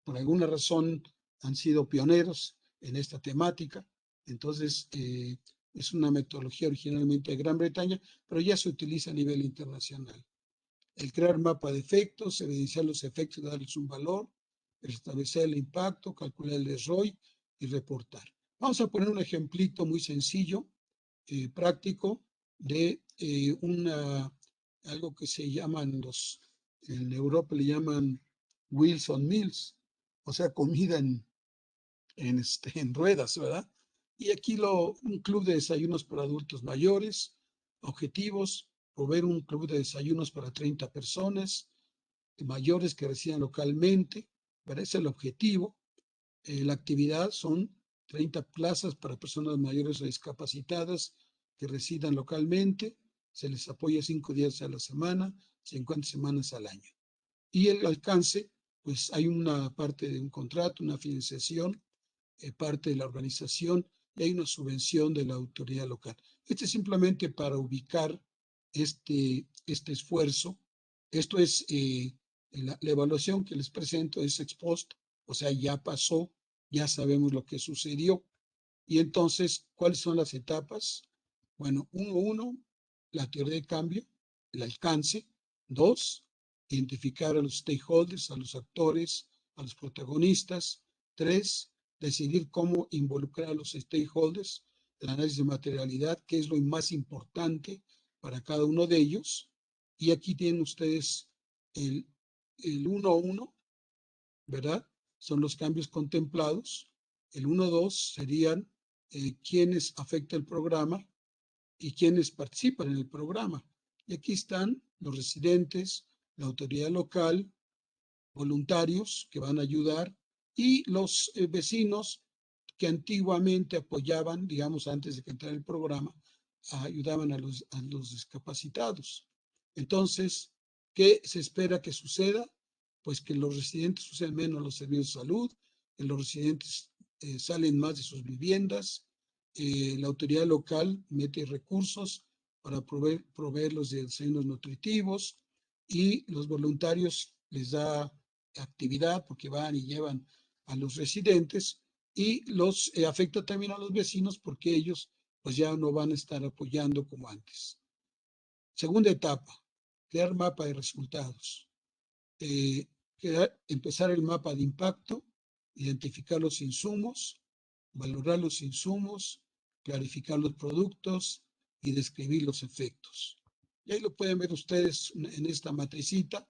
por alguna razón han sido pioneros en esta temática. Entonces, es una metodología originalmente de Gran Bretaña, pero ya se utiliza a nivel internacional. El crear mapa de efectos, evidenciar los efectos, darles un valor, establecer el impacto, calcular el ROI y reportar. Vamos a poner un ejemplito muy sencillo, práctico, de algo que se llaman en Europa le llaman wheels on meals, o sea, comida en ruedas, ¿verdad? Y aquí un club de desayunos para adultos mayores, objetivos, proveer un club de desayunos para 30 personas mayores que residan localmente, ¿verdad? Es el objetivo. La actividad son 30 plazas para personas mayores o discapacitadas que residan localmente. Se les apoya 5 días a la semana, 50 semanas al año. Y el alcance, pues hay una parte de un contrato, una financiación, parte de la organización y hay una subvención de la autoridad local. Este es simplemente para ubicar este esfuerzo. Esto es la evaluación que les presento es ex post, o sea, ya pasó, ya sabemos lo que sucedió. Y entonces, ¿cuáles son las etapas? Bueno, 1, la teoría de cambio, el alcance. 2, identificar a los stakeholders, a los actores, a los protagonistas. 3, decidir cómo involucrar a los stakeholders, el análisis de materialidad, que es lo más importante para cada uno de ellos. Y aquí tienen ustedes el 1.1, ¿verdad? Son los cambios contemplados. El 1.2 serían quienes afecta el programa y quienes participan en el programa. Y aquí están los residentes, la autoridad local, voluntarios que van a ayudar y los vecinos que antiguamente apoyaban, digamos, antes de que entrara el programa, ayudaban a los discapacitados. Entonces, ¿qué se espera que suceda? Pues que los residentes usen menos los servicios de salud, que los residentes salen más de sus viviendas, la autoridad local mete recursos para proveerlos de desayunos nutritivos y los voluntarios les da actividad porque van y llevan a los residentes y los afecta también a los vecinos porque ellos pues ya no van a estar apoyando como antes. Segunda etapa, crear mapa de resultados. Empezar el mapa de impacto, identificar los insumos, valorar los insumos, clarificar los productos y describir los efectos. Y ahí lo pueden ver ustedes en esta matricita.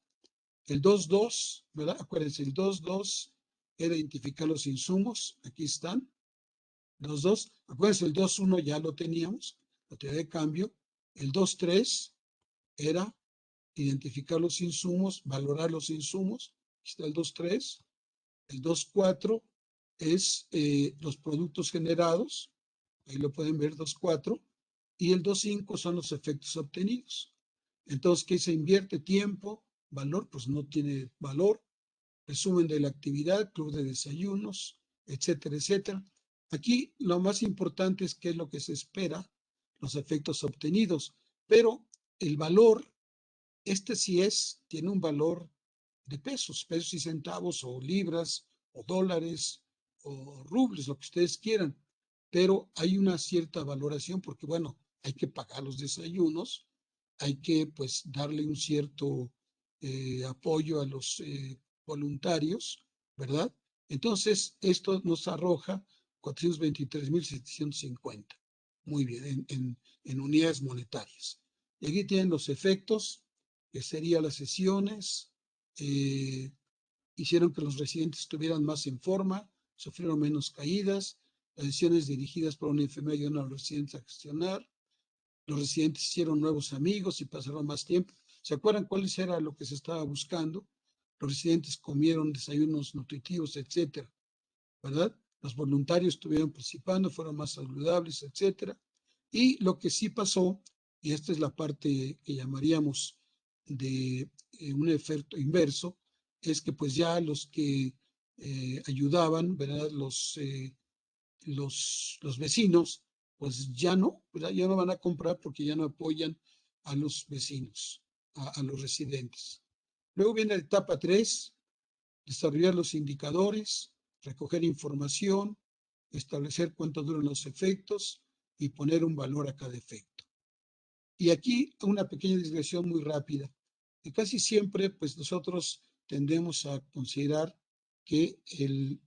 El 2.2, ¿verdad? Acuérdense, el 2.2 era identificar los insumos. Aquí están. 2.2. Acuérdense, el 2.1 ya lo teníamos, la teoría de cambio. El 2.3 era identificar los insumos, valorar los insumos. Aquí está el 2.3. El 2.4 es los productos generados. Ahí lo pueden ver, 2.4. Y el 2.5 son los efectos obtenidos. Entonces, ¿qué se invierte? Tiempo, valor, pues no tiene valor. Resumen de la actividad, club de desayunos, etcétera, etcétera. Aquí lo más importante es qué es lo que se espera, los efectos obtenidos. Pero el valor, sí tiene un valor de pesos y centavos, o libras, o dólares, o rubles, lo que ustedes quieran. Pero hay una cierta valoración porque, bueno, hay que pagar los desayunos, hay que, pues, darle un cierto apoyo a los voluntarios, ¿verdad? Entonces, esto nos arroja 423.750. Muy bien, en unidades monetarias. Y aquí tienen los efectos, que serían las sesiones, hicieron que los residentes estuvieran más en forma, sufrieron menos caídas, las sesiones dirigidas por una enfermera ayudaron a los residentes a gestionar, los residentes hicieron nuevos amigos y pasaron más tiempo. ¿Se acuerdan cuáles era lo que se estaba buscando? Los residentes comieron desayunos nutritivos, etcétera, ¿verdad? Los voluntarios estuvieron participando, fueron más saludables, etcétera. Y lo que sí pasó, y esta es la parte que llamaríamos de un efecto inverso, es que pues ya los que ayudaban, ¿verdad? Los vecinos, pues ya no, ¿verdad? Ya no van a comprar porque ya no apoyan a los vecinos, a los residentes. Luego viene la etapa 3, desarrollar los indicadores, recoger información, establecer cuánto duran los efectos y poner un valor a cada efecto. Y aquí una pequeña digresión muy rápida. Y casi siempre, pues nosotros tendemos a considerar que el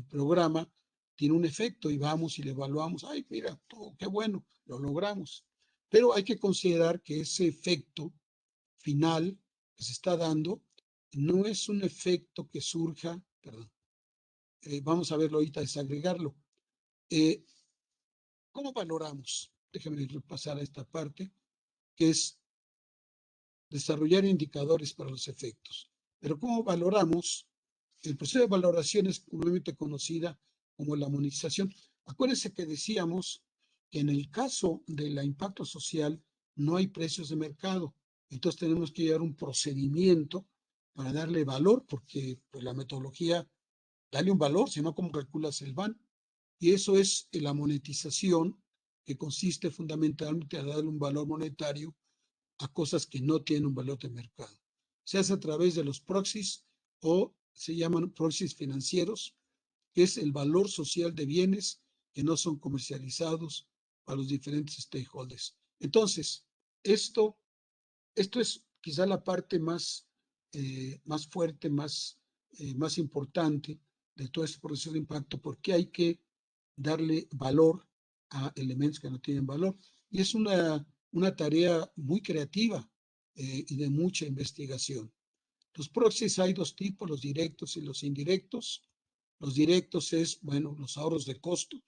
programa tiene un efecto y vamos y le evaluamos. Ay, mira, todo, qué bueno, lo logramos. Pero hay que considerar que ese efecto final que se está dando no es un efecto que surja, perdón, vamos a verlo ahorita, desagregarlo. ¿Cómo valoramos? Déjenme repasar a esta parte, que es desarrollar indicadores para los efectos. Pero ¿cómo valoramos? El proceso de valoración es comúnmente conocida como la monetización. Acuérdense que decíamos que en el caso del impacto social no hay precios de mercado. Entonces tenemos que llevar un procedimiento para darle valor, porque pues, la metodología, dale un valor, si no, ¿cómo calculas el VAN? Y eso es la monetización, que consiste fundamentalmente en darle un valor monetario a cosas que no tienen un valor de mercado. Se hace a través de los proxies o se llaman proxies financieros, que es el valor social de bienes que no son comercializados a los diferentes stakeholders. Entonces, esto es quizá la parte más fuerte, más importante de todo este proceso de impacto, porque hay que darle valor a elementos que no tienen valor. Y es una tarea muy creativa y de mucha investigación. Los proxies hay dos tipos, los directos y los indirectos. Los directos es, bueno, los ahorros de costos,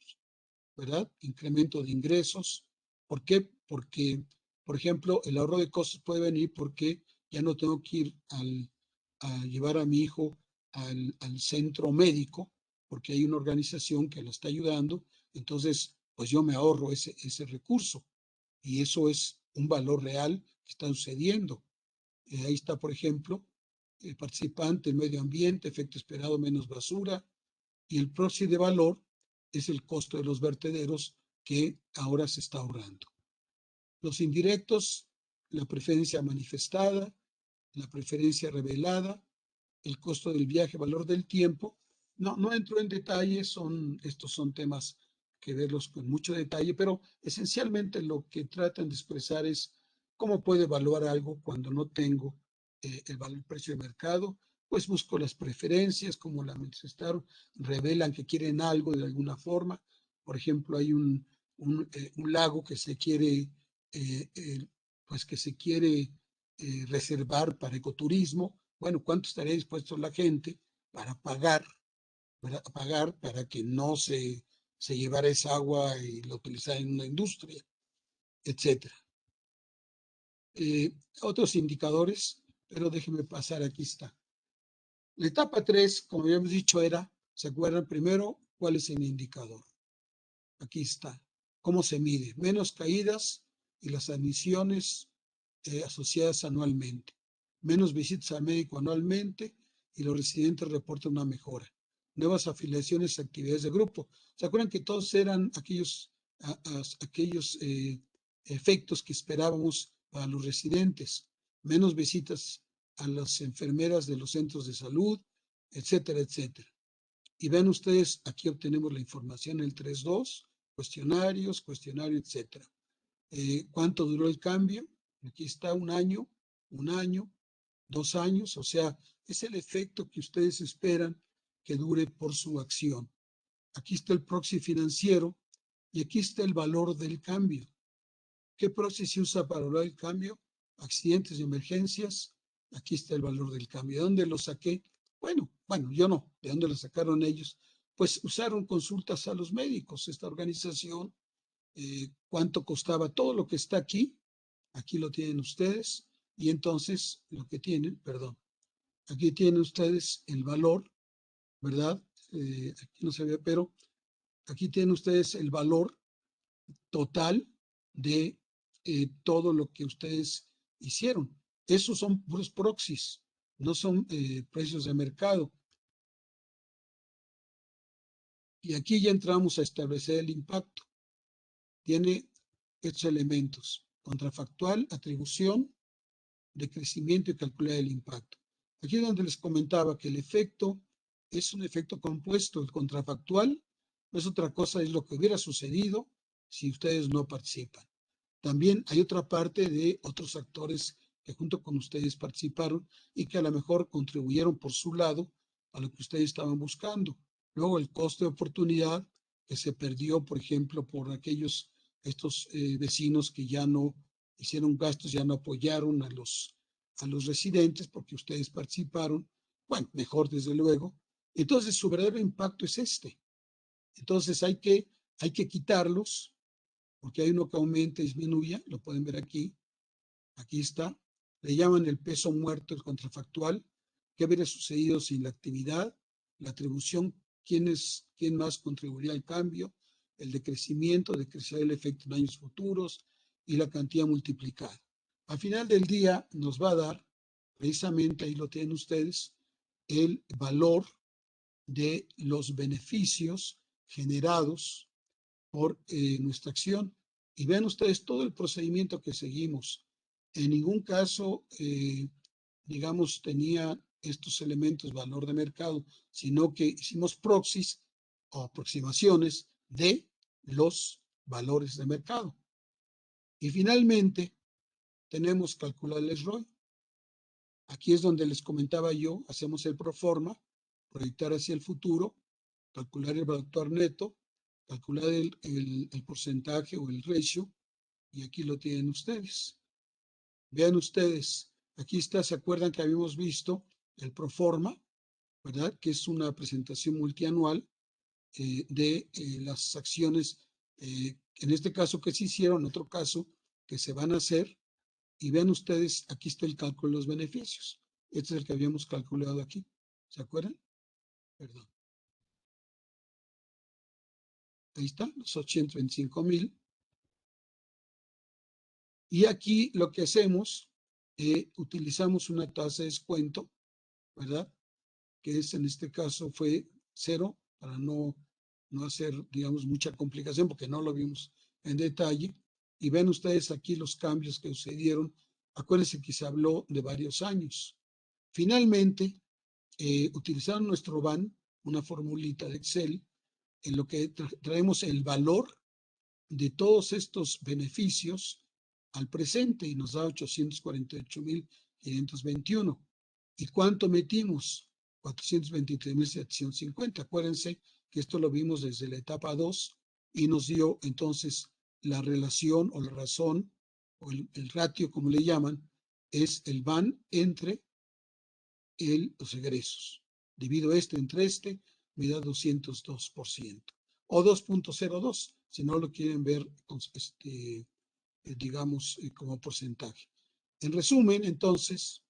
¿verdad? Incremento de ingresos. ¿Por qué? Porque, por ejemplo, el ahorro de costos puede venir porque ya no tengo que ir a llevar a mi hijo al centro médico, porque hay una organización que lo está ayudando, entonces pues yo me ahorro ese recurso y eso es un valor real que está sucediendo. Ahí está, por ejemplo, el participante, el medio ambiente, efecto esperado, menos basura, y el proxy de valor es el costo de los vertederos que ahora se está ahorrando. Los indirectos, la preferencia manifestada, la preferencia revelada, el costo del viaje, valor del tiempo. No entro en detalles, estos son temas que verlos con mucho detalle, pero esencialmente lo que tratan de expresar es cómo puedo evaluar algo cuando no tengo el precio de mercado. Pues busco las preferencias, como la manifestaron, revelan que quieren algo de alguna forma. Por ejemplo, hay un lago que se quiere, pues que se quiere reservar para ecoturismo. Bueno, ¿cuánto estaría dispuesto la gente para pagar para que no se llevara esa agua y la utilizara en una industria, etcétera? Otros indicadores, pero déjenme pasar, aquí está. La etapa 3, como habíamos dicho, ¿se acuerdan? Primero, ¿cuál es el indicador? Aquí está. ¿Cómo se mide? Menos caídas y las admisiones asociadas anualmente. Menos visitas al médico anualmente y los residentes reportan una mejora. Nuevas afiliaciones, actividades de grupo. ¿Se acuerdan que todos eran aquellos efectos que esperábamos para los residentes? Menos visitas a las enfermeras de los centros de salud, etcétera, etcétera. Y vean ustedes, aquí obtenemos la información en el 3.2, cuestionario, etcétera. ¿Cuánto duró el cambio? Aquí está, un año, 2 años, o sea, es el efecto que ustedes esperan que dure por su acción. Aquí está el proxy financiero y aquí está el valor del cambio. ¿Qué proxy se usa para valorar el cambio? Accidentes y emergencias. Aquí está el valor del cambio. ¿De dónde lo saqué? Bueno, yo no. ¿De dónde lo sacaron ellos? Pues usaron consultas a los médicos, esta organización. ¿Cuánto costaba? Todo lo que está aquí lo tienen ustedes, y entonces lo que tienen, perdón, aquí tienen ustedes el valor, ¿verdad? Aquí no se ve, pero aquí tienen ustedes el valor total de todo lo que ustedes hicieron. Esos son puros proxies, no son precios de mercado. Y aquí ya entramos a establecer el impacto. Tiene estos elementos: contrafactual, atribución, de crecimiento y calcular el impacto. Aquí es donde les comentaba que el efecto es un efecto compuesto. El contrafactual no es otra cosa, es lo que hubiera sucedido si ustedes no participan. También hay otra parte de otros actores que junto con ustedes participaron y que a lo mejor contribuyeron por su lado a lo que ustedes estaban buscando. Luego el costo de oportunidad que se perdió, por ejemplo, por estos vecinos que ya no hicieron gastos, ya no apoyaron a los residentes porque ustedes participaron. Bueno, mejor desde luego. Entonces su verdadero impacto es este. Entonces hay que quitarlos, porque hay uno que aumenta y disminuye, lo pueden ver aquí. Aquí está. Le llaman el peso muerto, el contrafactual. ¿Qué hubiera sucedido sin la actividad? La atribución, ¿quién más contribuiría al cambio? El decrecimiento, decrecer el efecto en años futuros y la cantidad multiplicada. Al final del día nos va a dar, precisamente ahí lo tienen ustedes, el valor de los beneficios generados por nuestra acción. Y vean ustedes todo el procedimiento que seguimos. En ningún caso, digamos, tenía estos elementos valor de mercado, sino que hicimos proxies o aproximaciones de los valores de mercado. Y finalmente, tenemos calcular el ROI. Aquí es donde les comentaba yo, hacemos el proforma, proyectar hacia el futuro, calcular el valor actual neto, calcular el porcentaje o el ratio, y aquí lo tienen ustedes. Vean ustedes, aquí está, ¿se acuerdan que habíamos visto el proforma, verdad? Que es una presentación multianual de las acciones, en este caso que se hicieron, en otro caso que se van a hacer, y vean ustedes, aquí está el cálculo de los beneficios. Este es el que habíamos calculado aquí, ¿se acuerdan? Perdón. Ahí está, los 825,000. Y aquí lo que hacemos, utilizamos una tasa de descuento, ¿verdad? Que es, en este caso fue 0, para no hacer, digamos, mucha complicación, porque no lo vimos en detalle. Y ven ustedes aquí los cambios que sucedieron. Acuérdense que se habló de varios años. Finalmente, utilizaron nuestro BAN, una formulita de Excel, en lo que traemos el valor de todos estos beneficios al presente y nos da 848,521. ¿Y cuánto metimos? 423,750. Acuérdense que esto lo vimos desde la etapa 2 y nos dio entonces la relación o la razón o el ratio, como le llaman, es el BAN entre los egresos. Divido este entre este, me da 202%. O 2.02, si no lo quieren ver, digamos, como porcentaje. En resumen, entonces,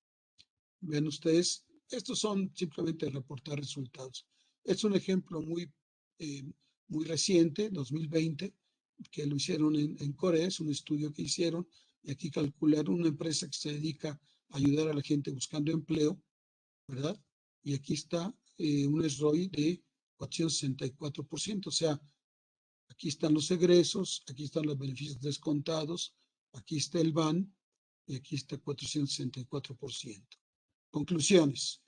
ven ustedes, estos son simplemente reportar resultados. Es un ejemplo muy reciente, 2020, que lo hicieron en Corea, es un estudio que hicieron, y aquí calcularon una empresa que se dedica a ayudar a la gente buscando empleo, ¿verdad? Y aquí está un ROI de 464%, o sea, aquí están los egresos, aquí están los beneficios descontados, aquí está el BAN y aquí está 464%. Conclusiones.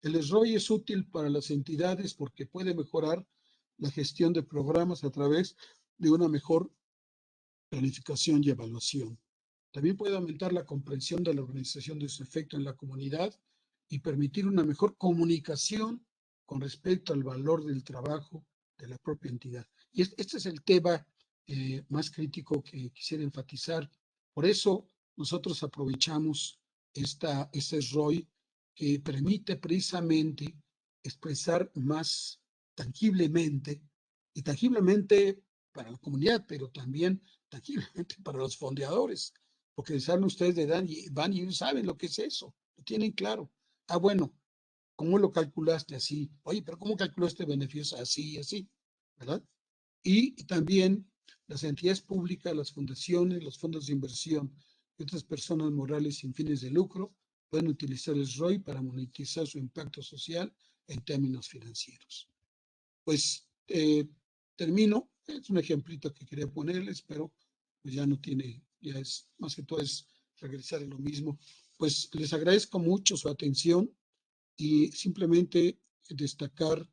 El ROI es útil para las entidades porque puede mejorar la gestión de programas a través de una mejor planificación y evaluación. También puede aumentar la comprensión de la organización de su efecto en la comunidad y permitir una mejor comunicación con respecto al valor del trabajo de la propia entidad. Y este es el tema más crítico que quisiera enfatizar. Por eso nosotros aprovechamos este ROI que permite precisamente expresar más tangiblemente y tangiblemente para la comunidad, pero también tangiblemente para los fondeadores, porque saben ustedes de Dan y van y saben lo que es eso, lo tienen claro. Ah, bueno, ¿cómo lo calculaste así? Oye, pero ¿cómo calculó este beneficio así y así? ¿Verdad? Y también las entidades públicas, las fundaciones, los fondos de inversión y otras personas morales sin fines de lucro pueden utilizar el ROI para monetizar su impacto social en términos financieros. Pues termino, es un ejemplito que quería ponerles, pero pues ya no tiene, ya es más que todo es regresar a lo mismo. Pues les agradezco mucho su atención y simplemente destacar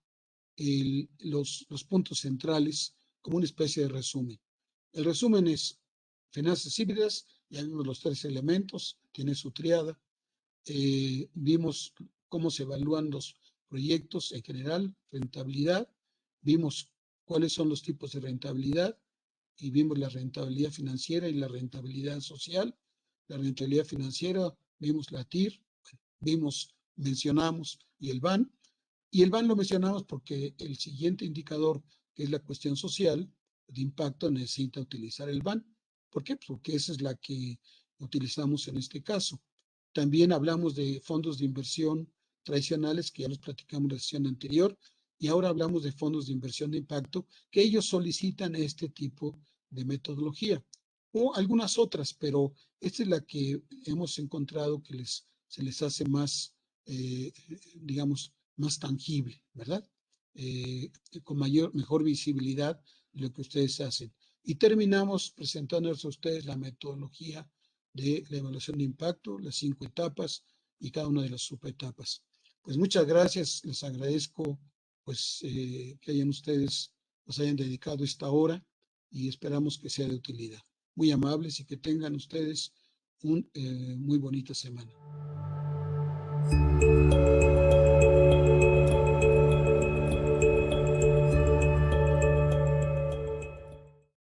los puntos centrales como una especie de resumen. El resumen es finanzas híbridas, ya vimos los 3 elementos, tiene su triada, vimos cómo se evalúan los proyectos en general, rentabilidad, vimos cuáles son los tipos de rentabilidad y vimos la rentabilidad financiera y la rentabilidad social. La rentabilidad financiera, vimos la TIR, mencionamos y el BAN. Y el BAN lo mencionamos porque el siguiente indicador, que es la cuestión social de impacto, necesita utilizar el BAN. ¿Por qué? Porque esa es la que utilizamos en este caso. También hablamos de fondos de inversión tradicionales, que ya los platicamos en la sesión anterior, y ahora hablamos de fondos de inversión de impacto, que ellos solicitan este tipo de metodología, o algunas otras, pero esta es la que hemos encontrado que se les hace más, digamos, más tangible, ¿verdad? Con mejor visibilidad de lo que ustedes hacen. Y terminamos presentándoles a ustedes la metodología de la evaluación de impacto, las 5 etapas y cada una de las subetapas. Pues muchas gracias, les agradezco pues que nos hayan dedicado esta hora y esperamos que sea de utilidad. Muy amables y que tengan ustedes una muy bonita semana.